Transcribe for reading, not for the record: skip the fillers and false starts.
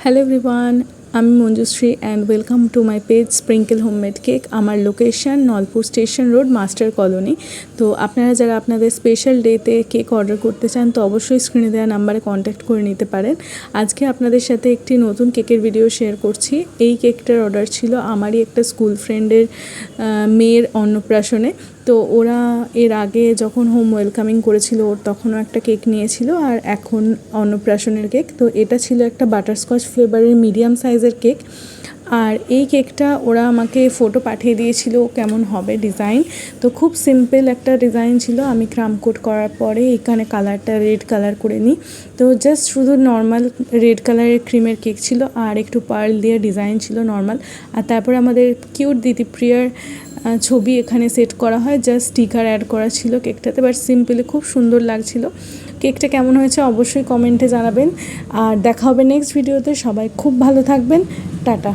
Hello everyone, আমি Manjushree and welcome to my page sprinkle homemade cake. আমার location Nalpur station road, master colony. তো আপনারা যারা আপনাদের স্পেশাল ডেতে কেক অর্ডার করতে চান তো অবশ্যই স্ক্রিনে দেওয়া নাম্বারে কন্ট্যাক্ট করে নিতে পারেন। আজকে আপনাদের সাথে একটি নতুন কেকের ভিডিও শেয়ার করছি। এই কেকটার অর্ডার ছিল আমারই একটা স্কুল ফ্রেন্ডের মেয়ের অন্নপ্রাশনে। তো ওরা এর আগে যখন হোম ওয়েলকামিং করেছিল ওর তখনও একটা কেক নিয়েছিল, আর এখন অন্নপ্রাশনের কেক। তো এটা ছিল একটা বাটারস্কচ ফ্লেভারের মিডিয়াম সাইজের কেক। আর এই কেকটা ওরা আমাকে ফটো পাঠিয়ে দিয়েছিল কেমন হবে ডিজাইন। তো খুব সিম্পল একটা ডিজাইন ছিল। আমি ক্রাম কোট করার পরে এখানে কালারটা রেড কালার করে নিই। তো জাস্ট শুধু নর্মাল রেড কালারের ক্রিমের কেক ছিল, আর একটু পার্ল দিয়ে ডিজাইন ছিল নর্মাল। আর তারপরে আমাদের কিউট দিদিপ্রিয়ার ছবি এখানে সেট করা হয়, জাস্ট স্টিকার অ্যাড করা ছিল কেকটাতে। বাট সিম্পলি খুব সুন্দর লাগছিল। কেকটা কেমন হয়েছে অবশ্যই কমেন্টে জানাবেন। আর দেখা হবে নেক্সট ভিডিওতে। সবাই খুব ভালো থাকবেন। টাটা।